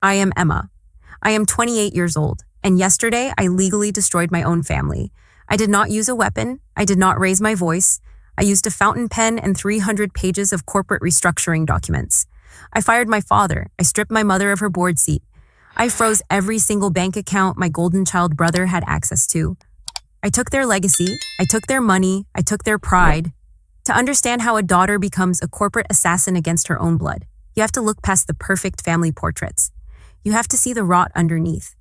I am Emma. I am 28 years old, and yesterday I legally destroyed my own family. I did not use a weapon. I did not raise my voice. I used a fountain pen and 300 pages of corporate restructuring documents. I fired my father. I stripped my mother of her board seat. I froze every single bank account my golden child brother had access to. I took their legacy. I took their money. I took their pride. To understand how a daughter becomes a corporate assassin against her own blood, you have to look past the perfect family portraits. You have to see the rot underneath.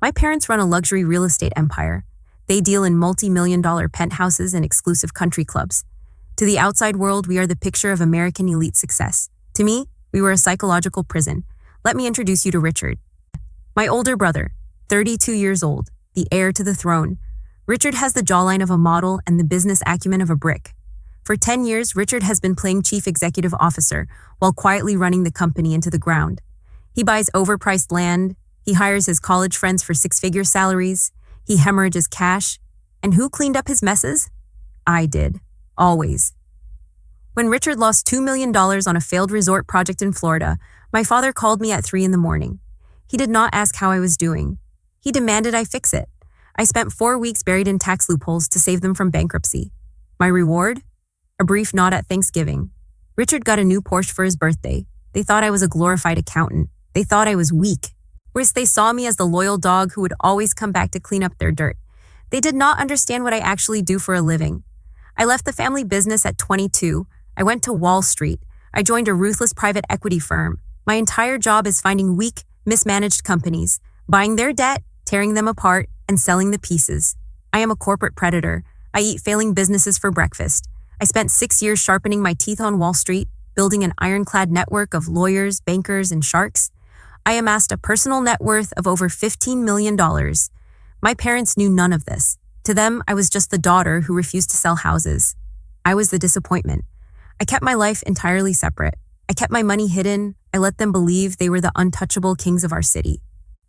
My parents run a luxury real estate empire. They deal in multi-million-dollar penthouses and exclusive country clubs. To the outside world, we are the picture of American elite success. To me, we were a psychological prison. Let me introduce you to Richard. My older brother, 32 years old, the heir to the throne. Richard has the jawline of a model and the business acumen of a brick. For 10 years, Richard has been playing chief executive officer while quietly running the company into the ground. He buys overpriced land. He hires his college friends for six-figure salaries. He hemorrhages cash. And who cleaned up his messes? I did. Always. When Richard lost $2 million on a failed resort project in Florida, my father called me at 3 a.m. He did not ask how I was doing. He demanded I fix it. I spent 4 weeks buried in tax loopholes to save them from bankruptcy. My reward? A brief nod at Thanksgiving. Richard got a new Porsche for his birthday. They thought I was a glorified accountant. They thought I was weak. Whereas they saw me as the loyal dog who would always come back to clean up their dirt. They did not understand what I actually do for a living. I left the family business at 22. I went to Wall Street. I joined a ruthless private equity firm. My entire job is finding weak, mismanaged companies, buying their debt, tearing them apart, and selling the pieces. I am a corporate predator. I eat failing businesses for breakfast. I spent 6 years sharpening my teeth on Wall Street, building an ironclad network of lawyers, bankers, and sharks. I amassed a personal net worth of over $15 million. My parents knew none of this. To them, I was just the daughter who refused to sell houses. I was the disappointment. I kept my life entirely separate. I kept my money hidden. I let them believe they were the untouchable kings of our city.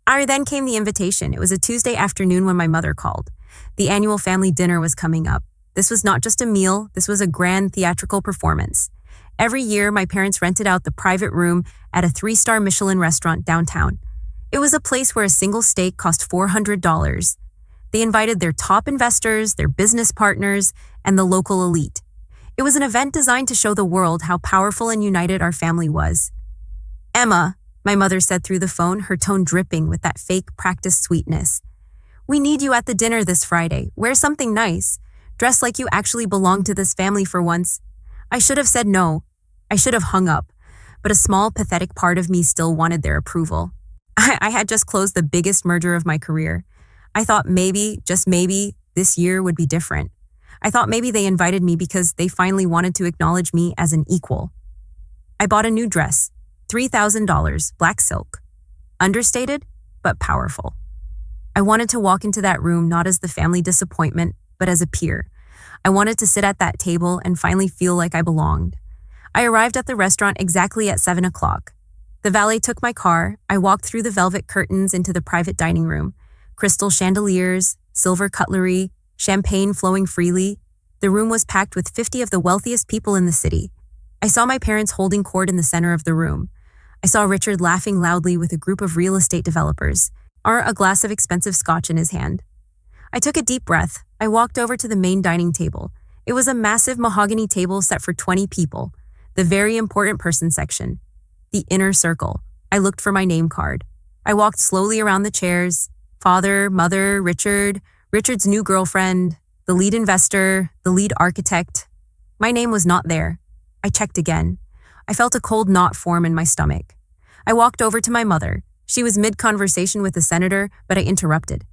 Then came the invitation. It was a Tuesday afternoon when my mother called. The annual family dinner was coming up. This was not just a meal. This was a grand theatrical performance. Every year, my parents rented out the private room at a 3-star Michelin restaurant downtown. It was a place where a single steak cost $400. They invited their top investors, their business partners, and the local elite. It was an event designed to show the world how powerful and united our family was. Emma, my mother said through the phone, her tone dripping with that fake practiced sweetness. We need you at the dinner this Friday. Wear something nice. Dress like you actually belong to this family for once. I should have said no. I should have hung up. But a small, pathetic part of me still wanted their approval. I had just closed the biggest merger of my career. I thought maybe, just maybe, this year would be different. I thought maybe they invited me because they finally wanted to acknowledge me as an equal. I bought a new dress, $3,000, black silk. Understated, but powerful. I wanted to walk into that room not as the family disappointment, but as a peer. I wanted to sit at that table and finally feel like I belonged. I arrived at the restaurant exactly at 7 o'clock. The valet took my car. I walked through the velvet curtains into the private dining room. Crystal chandeliers, silver cutlery, champagne flowing freely. The room was packed with 50 of the wealthiest people in the city. I saw my parents holding court in the center of the room. I saw Richard laughing loudly with a group of real estate developers, a glass of expensive scotch in his hand. I took a deep breath. I walked over to the main dining table. It was a massive mahogany table set for 20 people. The very important person section. The inner circle. I looked for my name card. I walked slowly around the chairs. Father, mother, Richard, Richard's new girlfriend, the lead investor, the lead architect. My name was not there. I checked again. I felt a cold knot form in my stomach. I walked over to my mother. She was mid-conversation with the senator, but I interrupted.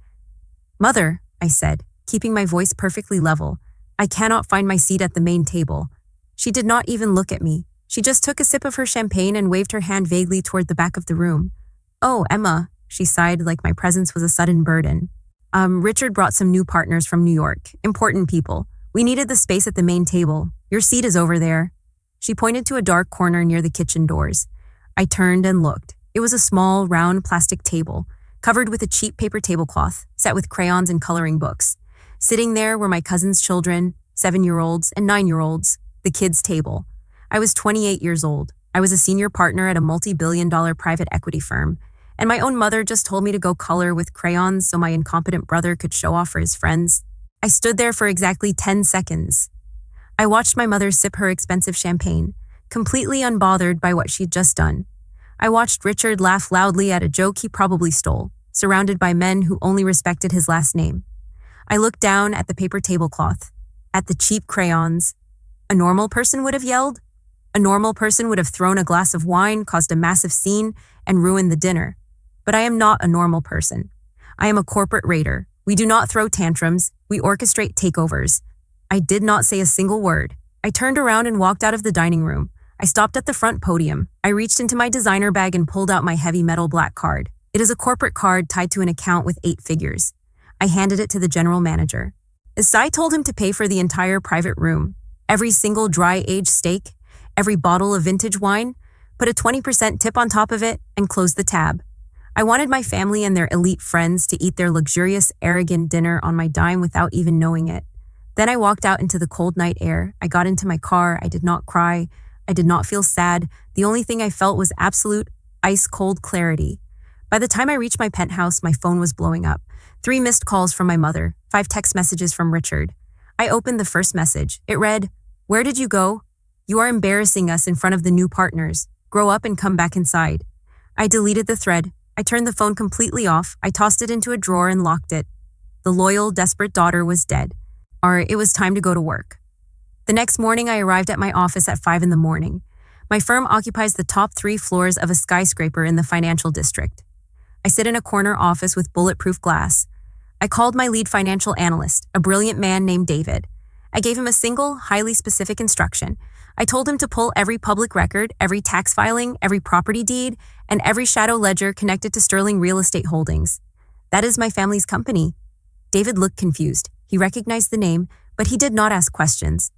Mother, I said, keeping my voice perfectly level. I cannot find my seat at the main table. She did not even look at me. She just took a sip of her champagne and waved her hand vaguely toward the back of the room. Oh, Emma, she sighed like my presence was a sudden burden. Richard brought some new partners from New York, important people. We needed the space at the main table. Your seat is over there. She pointed to a dark corner near the kitchen doors. I turned and looked. It was a small, round plastic table, covered with a cheap paper tablecloth, set with crayons and coloring books. Sitting there were my cousin's children, 7-year-olds and 9-year-olds, the kids' table. I was 28 years old. I was a senior partner at a multi-billion-dollar private equity firm, And my own mother just told me to go color with crayons so my incompetent brother could show off for his friends. I stood there for exactly 10 seconds. I watched my mother sip her expensive champagne, completely unbothered by what she'd just done. I watched Richard laugh loudly at a joke he probably stole, surrounded by men who only respected his last name. I looked down at the paper tablecloth, at the cheap crayons. A normal person would have yelled. A normal person would have thrown a glass of wine, caused a massive scene, and ruined the dinner. But I am not a normal person. I am a corporate raider. We do not throw tantrums. We orchestrate takeovers. I did not say a single word. I turned around and walked out of the dining room. I stopped at the front podium. I reached into my designer bag and pulled out my heavy metal black card. It is a corporate card tied to an account with 8 figures. I handed it to the general manager. I told him to pay for the entire private room, every single dry-aged steak, every bottle of vintage wine, put a 20% tip on top of it, and close the tab. I wanted my family and their elite friends to eat their luxurious, arrogant dinner on my dime without even knowing it. Then I walked out into the cold night air. I got into my car. I did not cry. I did not feel sad. The only thing I felt was absolute, ice-cold clarity. By the time I reached my penthouse, my phone was blowing up. 3 missed calls from my mother, 5 text messages from Richard. I opened the first message. It read, "Where did you go? You are embarrassing us in front of the new partners. Grow up and come back inside." I deleted the thread. I turned the phone completely off. I tossed it into a drawer and locked it. The loyal, desperate daughter was dead. It was time to go to work. The next morning, I arrived at my office at 5 in the morning. My firm occupies the top 3 floors of a skyscraper in the financial district. I sit in a corner office with bulletproof glass. I called my lead financial analyst, a brilliant man named David. I gave him a single, highly specific instruction. I told him to pull every public record, every tax filing, every property deed, and every shadow ledger connected to Sterling Real Estate Holdings. That is my family's company. David looked confused. He recognized the name, but he did not ask questions.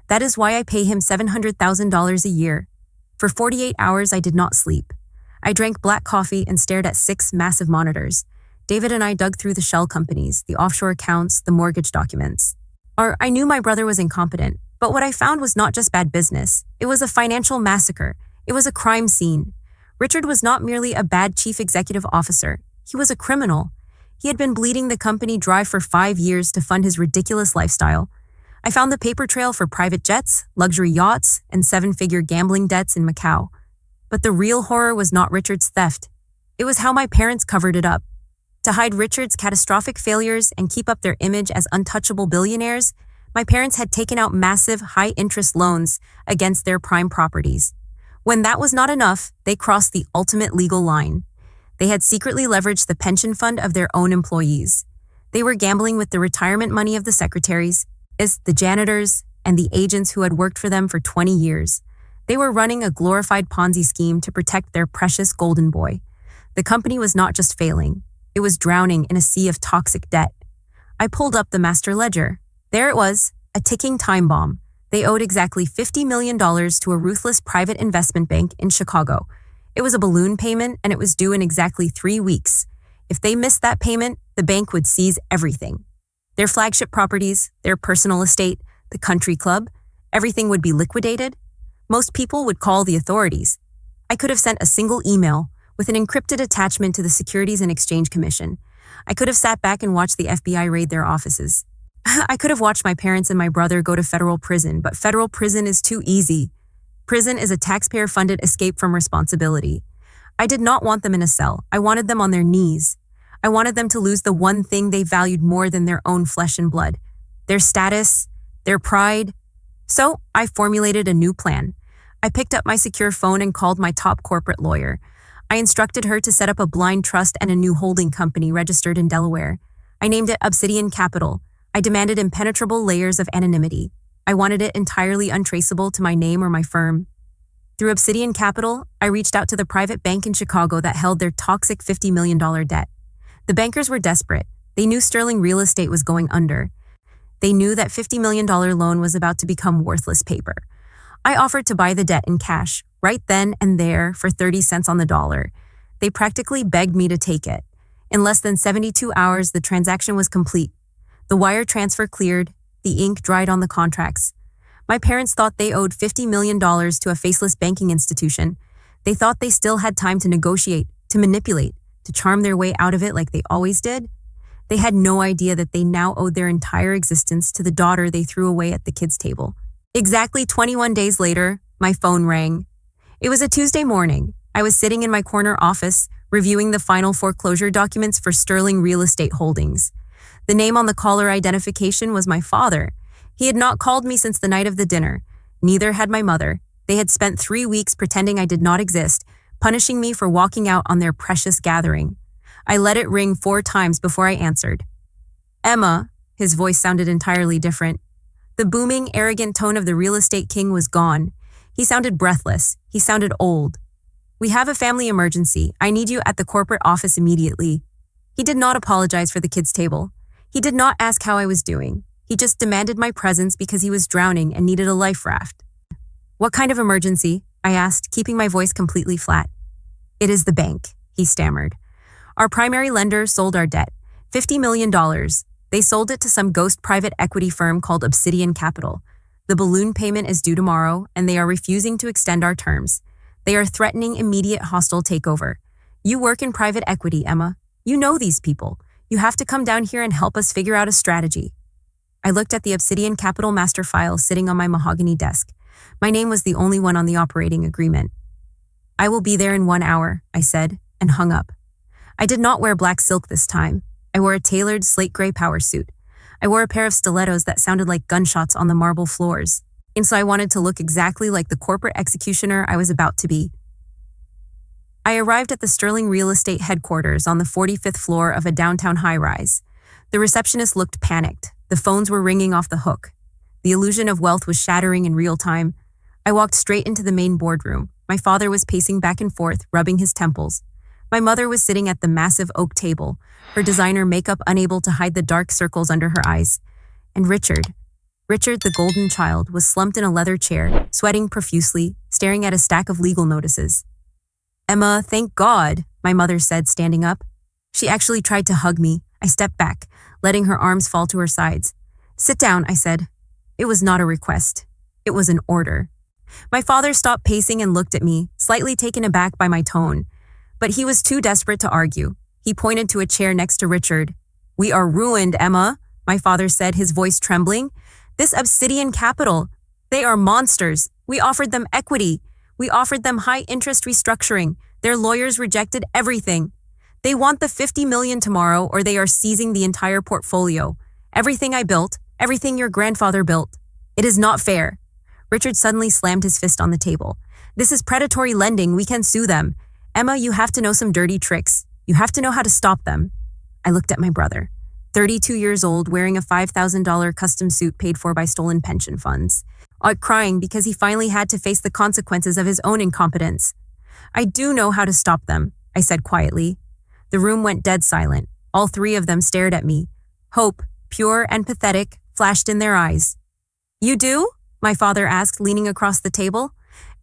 That is why I pay him $700,000 a year. For 48 hours, I did not sleep. I drank black coffee and stared at 6 massive monitors. David and I dug through the shell companies, the offshore accounts, the mortgage documents. I knew my brother was incompetent, but what I found was not just bad business. It was a financial massacre. It was a crime scene. Richard was not merely a bad chief executive officer. He was a criminal. He had been bleeding the company dry for 5 years to fund his ridiculous lifestyle. I found the paper trail for private jets, luxury yachts, and 7-figure gambling debts in Macau. But the real horror was not Richard's theft. It was how my parents covered it up. To hide Richard's catastrophic failures and keep up their image as untouchable billionaires, my parents had taken out massive, high-interest loans against their prime properties. When that was not enough, they crossed the ultimate legal line. They had secretly leveraged the pension fund of their own employees. They were gambling with the retirement money of the secretaries, the janitors, and the agents who had worked for them for 20 years. They were running a glorified Ponzi scheme to protect their precious golden boy. The company was not just failing. It was drowning in a sea of toxic debt. I pulled up the master ledger. There it was, a ticking time bomb. They owed exactly $50 million to a ruthless private investment bank in Chicago. It was a balloon payment, and it was due in exactly 3 weeks. If they missed that payment, the bank would seize everything. Their flagship properties, their personal estate, the country club, everything would be liquidated. Most people would call the authorities. I could have sent a single email with an encrypted attachment to the Securities and Exchange Commission. I could have sat back and watched the FBI raid their offices. I could have watched my parents and my brother go to federal prison, but federal prison is too easy. Prison is a taxpayer-funded escape from responsibility. I did not want them in a cell. I wanted them on their knees. I wanted them to lose the one thing they valued more than their own flesh and blood, their status, their pride. So I formulated a new plan. I picked up my secure phone and called my top corporate lawyer. I instructed her to set up a blind trust and a new holding company registered in Delaware. I named it Obsidian Capital. I demanded impenetrable layers of anonymity. I wanted it entirely untraceable to my name or my firm. Through Obsidian Capital, I reached out to the private bank in Chicago that held their toxic $50 million debt. The bankers were desperate. They knew Sterling Real Estate was going under. They knew that $50 million loan was about to become worthless paper. I offered to buy the debt in cash, right then and there, for 30 cents on the dollar. They practically begged me to take it. In less than 72 hours, the transaction was complete. The wire transfer cleared. The ink dried on the contracts. My parents thought they owed $50 million to a faceless banking institution. They thought they still had time to negotiate, to manipulate, to charm their way out of it like they always did. They had no idea that they now owed their entire existence to the daughter they threw away at the kids' table. Exactly 21 days later, my phone rang. It was a Tuesday morning. I was sitting in my corner office, reviewing the final foreclosure documents for Sterling Real Estate Holdings. The name on the caller identification was my father. He had not called me since the night of the dinner. Neither had my mother. They had spent 3 weeks pretending I did not exist, punishing me for walking out on their precious gathering. I let it ring 4 times before I answered. Emma, his voice sounded entirely different. The booming, arrogant tone of the real estate king was gone. He sounded breathless. He sounded old. We have a family emergency. I need you at the corporate office immediately. He did not apologize for the kids' table. He did not ask how I was doing. He just demanded my presence because he was drowning and needed a life raft. What kind of emergency? I asked, keeping my voice completely flat. It is the bank, he stammered. Our primary lender sold our debt, $50 million. They sold it to some ghost private equity firm called Obsidian Capital. The balloon payment is due tomorrow, and they are refusing to extend our terms. They are threatening immediate hostile takeover. You work in private equity, Emma. You know these people. You have to come down here and help us figure out a strategy. I looked at the Obsidian Capital master file sitting on my mahogany desk. My name was the only one on the operating agreement. I will be there in 1 hour, I said, and hung up. I did not wear black silk this time. I wore a tailored slate gray power suit. I wore a pair of stilettos that sounded like gunshots on the marble floors. And so I wanted to look exactly like the corporate executioner I was about to be. I arrived at the Sterling Real Estate headquarters on the 45th floor of a downtown high-rise. The receptionist looked panicked. The phones were ringing off the hook. The illusion of wealth was shattering in real time. I walked straight into the main boardroom. My father was pacing back and forth, rubbing his temples. My mother was sitting at the massive oak table, her designer makeup unable to hide the dark circles under her eyes. And Richard, the golden child, was slumped in a leather chair, sweating profusely, staring at a stack of legal notices. Emma, thank God, my mother said, standing up. She actually tried to hug me. I stepped back, letting her arms fall to her sides. Sit down, I said. It was not a request. It was an order. My father stopped pacing and looked at me, slightly taken aback by my tone. But he was too desperate to argue. He pointed to a chair next to Richard. We are ruined, Emma, my father said, his voice trembling. This Obsidian Capital, they are monsters. We offered them equity. We offered them high-interest restructuring. Their lawyers rejected everything. They want the $50 million tomorrow, or they are seizing the entire portfolio. Everything I built, everything your grandfather built. It is not fair. Richard suddenly slammed his fist on the table. This is predatory lending. We can sue them. Emma, you have to know some dirty tricks. You have to know how to stop them. I looked at my brother, 32 years old, wearing a $5,000 custom suit paid for by stolen pension funds, crying because he finally had to face the consequences of his own incompetence. I do know how to stop them, I said quietly. The room went dead silent. All 3 of them stared at me. Hope, pure and pathetic, flashed in their eyes. You do? My father asked, leaning across the table.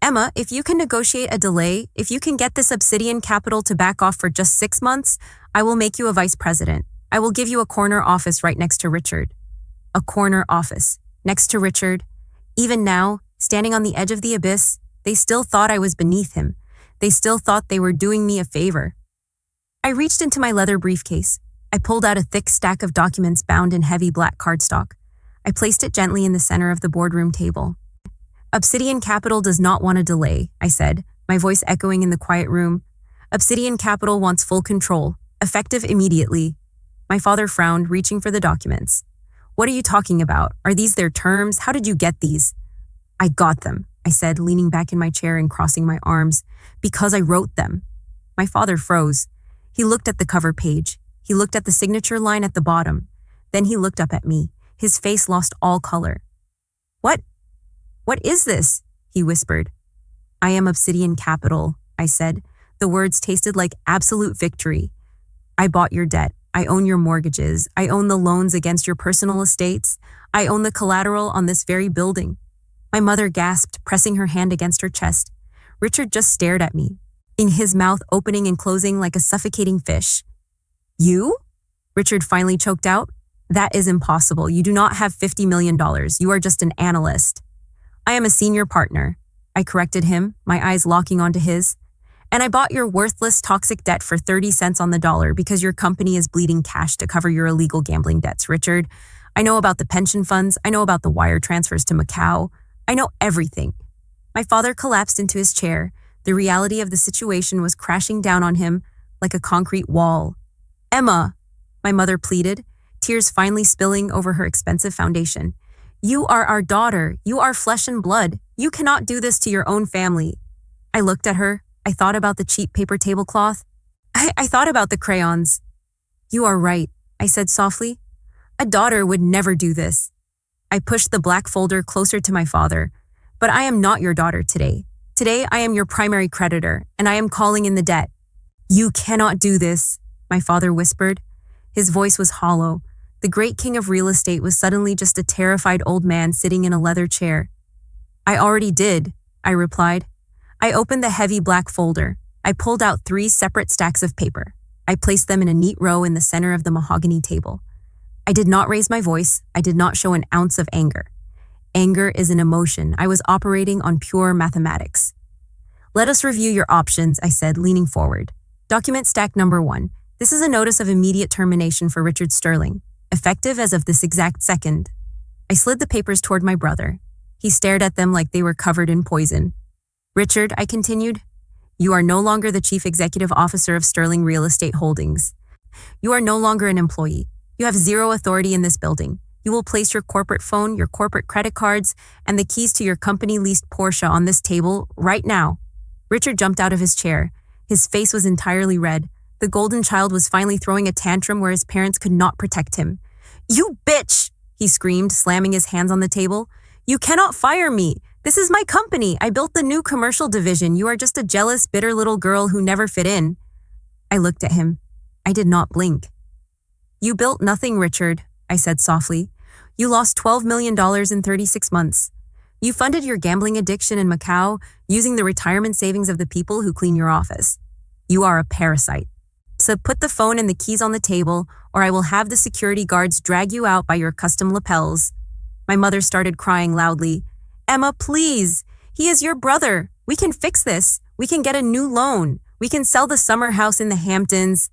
Emma, if you can negotiate a delay, if you can get this Obsidian Capital to back off for just 6 months, I will make you a vice president. I will give you a corner office right next to Richard. A corner office, next to Richard. Even now, standing on the edge of the abyss, they still thought I was beneath him. They still thought they were doing me a favor. I reached into my leather briefcase. I pulled out a thick stack of documents bound in heavy black cardstock. I placed it gently in the center of the boardroom table. Obsidian Capital does not want a delay, I said, my voice echoing in the quiet room. Obsidian Capital wants full control, effective immediately. My father frowned, reaching for the documents. What are you talking about? Are these their terms? How did you get these? I got them, I said, leaning back in my chair and crossing my arms, because I wrote them. My father froze. He looked at the cover page. He looked at the signature line at the bottom. Then he looked up at me. His face lost all color. What is this? He whispered. I am Obsidian Capital, I said. The words tasted like absolute victory. I bought your debt. I own your mortgages. I own the loans against your personal estates. I own the collateral on this very building. My mother gasped, pressing her hand against her chest. Richard just stared at me, in his mouth opening and closing like a suffocating fish. You? Richard finally choked out. That is impossible. You do not have $50 million. You are just an analyst. I am a senior partner. I corrected him, my eyes locking onto his. And I bought your worthless, toxic debt for 30 cents on the dollar because your company is bleeding cash to cover your illegal gambling debts, Richard. I know about the pension funds. I know about the wire transfers to Macau. I know everything. My father collapsed into his chair. The reality of the situation was crashing down on him like a concrete wall. Emma, my mother pleaded, tears finally spilling over her expensive foundation. You are our daughter. You are flesh and blood. You cannot do this to your own family. I looked at her. I thought about the cheap paper tablecloth. I thought about the crayons. You are right, I said softly. A daughter would never do this. I pushed the black folder closer to my father. But I am not your daughter today. Today, I am your primary creditor, and I am calling in the debt. You cannot do this, my father whispered. His voice was hollow. The great king of real estate was suddenly just a terrified old man sitting in a leather chair. I already did, I replied. I opened the heavy black folder. I pulled out 3 separate stacks of paper. I placed them in a neat row in the center of the mahogany table. I did not raise my voice. I did not show an ounce of anger. Anger is an emotion. I was operating on pure mathematics. Let us review your options, I said, leaning forward. Document stack number 1. This is a notice of immediate termination for Richard Sterling, effective as of this exact second. I slid the papers toward my brother. He stared at them like they were covered in poison. Richard, I continued, you are no longer the chief executive officer of Sterling Real Estate Holdings. You are no longer an employee. You have zero authority in this building. You will place your corporate phone, your corporate credit cards, and the keys to your company-leased Porsche on this table right now. Richard jumped out of his chair. His face was entirely red. The golden child was finally throwing a tantrum where his parents could not protect him. You bitch! He screamed, slamming his hands on the table. You cannot fire me. This is my company. I built the new commercial division. You are just a jealous, bitter little girl who never fit in. I looked at him. I did not blink. You built nothing, Richard, I said softly. You lost $12 million in 36 months. You funded your gambling addiction in Macau using the retirement savings of the people who clean your office. You are a parasite. So put the phone and the keys on the table, or I will have the security guards drag you out by your custom lapels. My mother started crying loudly. Emma, please. He is your brother. We can fix this. We can get a new loan. We can sell the summer house in the Hamptons.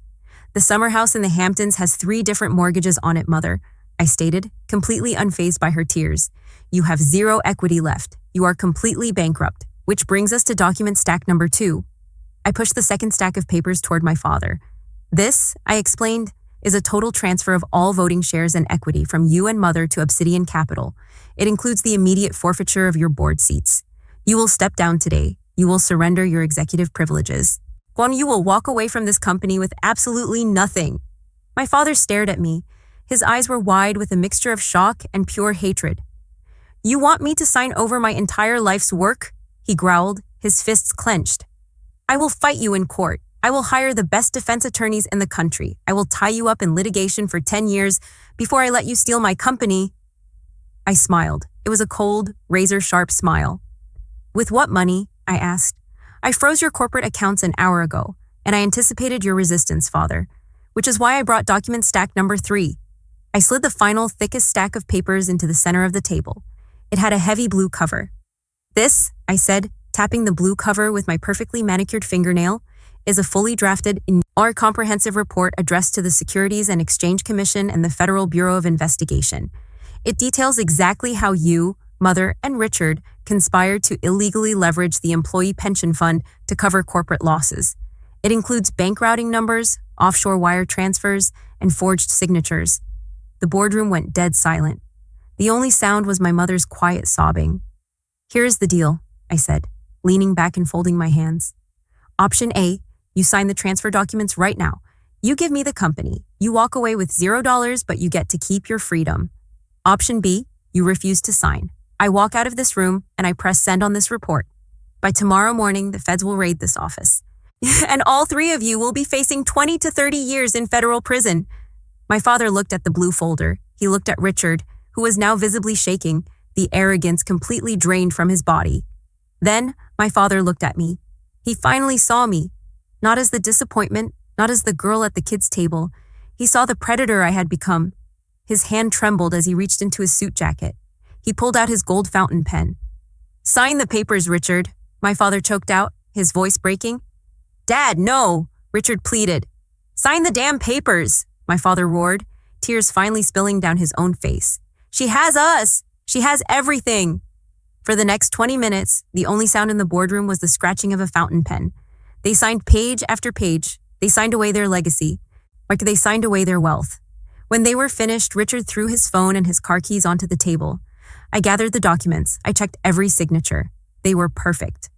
The summer house in the Hamptons has 3 different mortgages on it, Mother, I stated, completely unfazed by her tears. You have 0 equity left. You are completely bankrupt, which brings us to document stack number 2. I pushed the second stack of papers toward my father. This, I explained, is a total transfer of all voting shares and equity from you and Mother to Obsidian Capital. It includes the immediate forfeiture of your board seats. You will step down today. You will surrender your executive privileges. You will walk away from this company with absolutely nothing. My father stared at me. His eyes were wide with a mixture of shock and pure hatred. You want me to sign over my entire life's work? He growled, his fists clenched. I will fight you in court. I will hire the best defense attorneys in the country. I will tie you up in litigation for 10 years before I let you steal my company. I smiled. It was a cold, razor-sharp smile. With what money? I asked. I froze your corporate accounts an hour ago, and I anticipated your resistance, Father, which is why I brought document stack number 3. I slid the final, thickest stack of papers into the center of the table. It had a heavy blue cover. This, I said, tapping the blue cover with my perfectly manicured fingernail, is a fully drafted, or comprehensive report addressed to the Securities and Exchange Commission and the Federal Bureau of Investigation. It details exactly how you, Mother, and Richard conspired to illegally leverage the employee pension fund to cover corporate losses. It includes bank routing numbers, offshore wire transfers, and forged signatures. The boardroom went dead silent. The only sound was my mother's quiet sobbing. Here is the deal, I said, leaning back and folding my hands. Option A, you sign the transfer documents right now. You give me the company. You walk away with $0, but you get to keep your freedom. Option B, you refuse to sign. I walk out of this room and I press send on this report. By tomorrow morning, the feds will raid this office. And all 3 of you will be facing 20 to 30 years in federal prison. My father looked at the blue folder. He looked at Richard, who was now visibly shaking, the arrogance completely drained from his body. Then, my father looked at me. He finally saw me. Not as the disappointment, not as the girl at the kids' table. He saw the predator I had become. His hand trembled as he reached into his suit jacket. He pulled out his gold fountain pen. Sign the papers, Richard, my father choked out, his voice breaking. Dad, no, Richard pleaded. Sign the damn papers, my father roared, tears finally spilling down his own face. She has us! She has everything! For the next 20 minutes, the only sound in the boardroom was the scratching of a fountain pen. They signed page after page. They signed away their legacy, like they signed away their wealth. When they were finished, Richard threw his phone and his car keys onto the table. I gathered the documents. I checked every signature. They were perfect.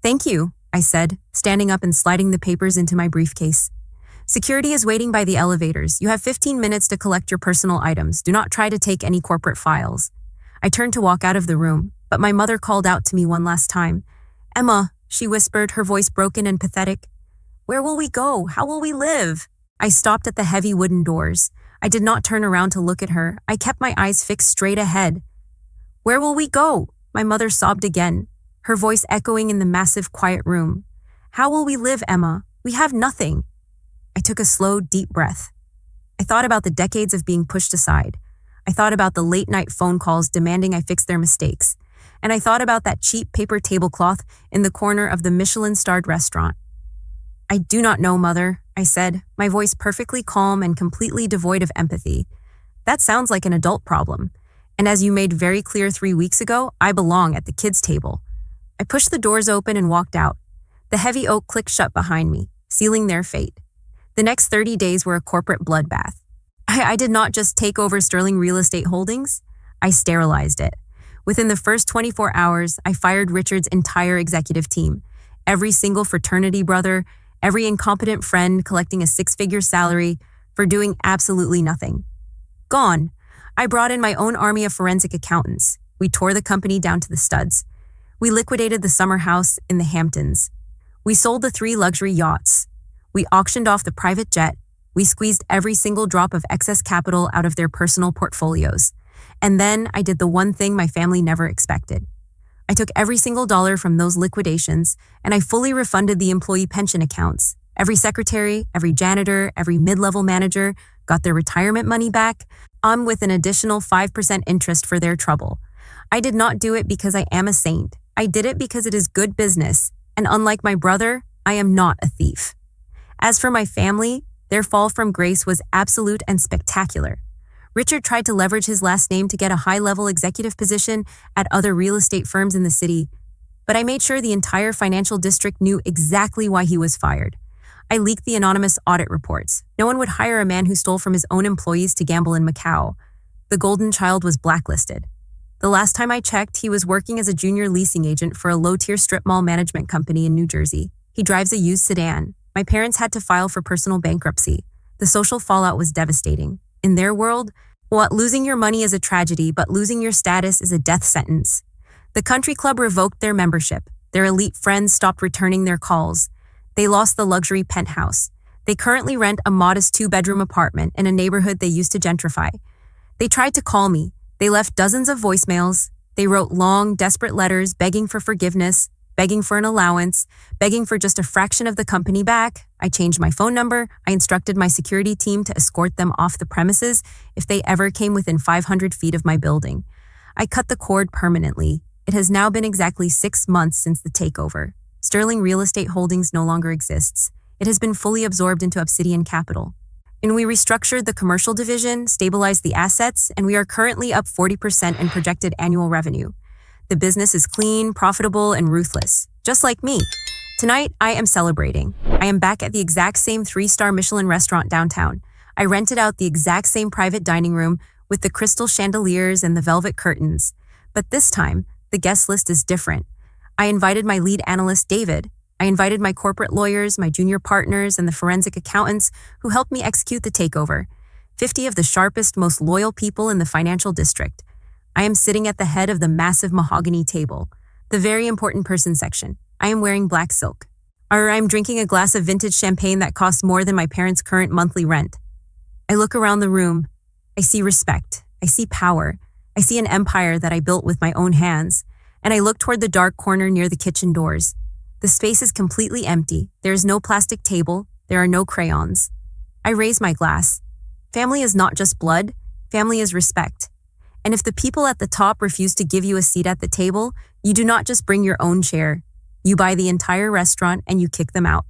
Thank you, I said, standing up and sliding the papers into my briefcase. Security is waiting by the elevators. You have 15 minutes to collect your personal items. Do not try to take any corporate files. I turned to walk out of the room, but my mother called out to me one last time. Emma, she whispered, her voice broken and pathetic. Where will we go? How will we live? I stopped at the heavy wooden doors. I did not turn around to look at her. I kept my eyes fixed straight ahead. Where will we go? My mother sobbed again, her voice echoing in the massive, quiet room. How will we live, Emma? We have nothing. I took a slow, deep breath. I thought about the decades of being pushed aside. I thought about the late-night phone calls demanding I fix their mistakes. And I thought about that cheap paper tablecloth in the corner of the Michelin-starred restaurant. I do not know, Mother, I said, my voice perfectly calm and completely devoid of empathy. That sounds like an adult problem. And as you made very clear 3 weeks ago, I belong at the kids' table. I pushed the doors open and walked out. The heavy oak clicked shut behind me, sealing their fate. The next 30 days were a corporate bloodbath. I did not just take over Sterling Real Estate Holdings, I sterilized it. Within the first 24 hours, I fired Richard's entire executive team. Every single fraternity brother, every incompetent friend collecting a 6-figure salary for doing absolutely nothing. Gone. I brought in my own army of forensic accountants. We tore the company down to the studs. We liquidated the summer house in the Hamptons. We sold the 3 luxury yachts. We auctioned off the private jet. We squeezed every single drop of excess capital out of their personal portfolios. And then I did the one thing my family never expected. I took every single dollar from those liquidations, and I fully refunded the employee pension accounts. Every secretary, every janitor, every mid-level manager got their retirement money back, with an additional 5% interest for their trouble. I did not do it because I am a saint. I did it because it is good business, and unlike my brother, I am not a thief. As for my family, their fall from grace was absolute and spectacular. Richard tried to leverage his last name to get a high-level executive position at other real estate firms in the city, but I made sure the entire financial district knew exactly why he was fired. I leaked the anonymous audit reports. No one would hire a man who stole from his own employees to gamble in Macau. The golden child was blacklisted. The last time I checked, he was working as a junior leasing agent for a low-tier strip mall management company in New Jersey. He drives a used sedan. My parents had to file for personal bankruptcy. The social fallout was devastating. In their world, losing your money is a tragedy, but losing your status is a death sentence. The country club revoked their membership. Their elite friends stopped returning their calls. They lost the luxury penthouse. They currently rent a modest 2-bedroom apartment in a neighborhood they used to gentrify. They tried to call me. They left dozens of voicemails. They wrote long, desperate letters begging for forgiveness, begging for an allowance, begging for just a fraction of the company back. I changed my phone number. I instructed my security team to escort them off the premises if they ever came within 500 feet of my building. I cut the cord permanently. It has now been exactly 6 months since the takeover. Sterling Real Estate Holdings no longer exists. It has been fully absorbed into Obsidian Capital. And we restructured the commercial division, stabilized the assets, and we are currently up 40% in projected annual revenue. The business is clean, profitable, and ruthless, just like me. Tonight, I am celebrating. I am back at the exact same 3-star Michelin restaurant downtown. I rented out the exact same private dining room with the crystal chandeliers and the velvet curtains. But this time, the guest list is different. I invited my lead analyst, David. I invited my corporate lawyers, my junior partners, and the forensic accountants who helped me execute the takeover. 50 of the sharpest, most loyal people in the financial district. I am sitting at the head of the massive mahogany table, the very important person section. I am wearing black silk. Or I'm drinking a glass of vintage champagne that costs more than my parents' current monthly rent. I look around the room. I see respect. I see power. I see an empire that I built with my own hands. And I look toward the dark corner near the kitchen doors. The space is completely empty. There is no plastic table. There are no crayons. I raise my glass. Family is not just blood. Family is respect. And if the people at the top refuse to give you a seat at the table, you do not just bring your own chair. You buy the entire restaurant and you kick them out.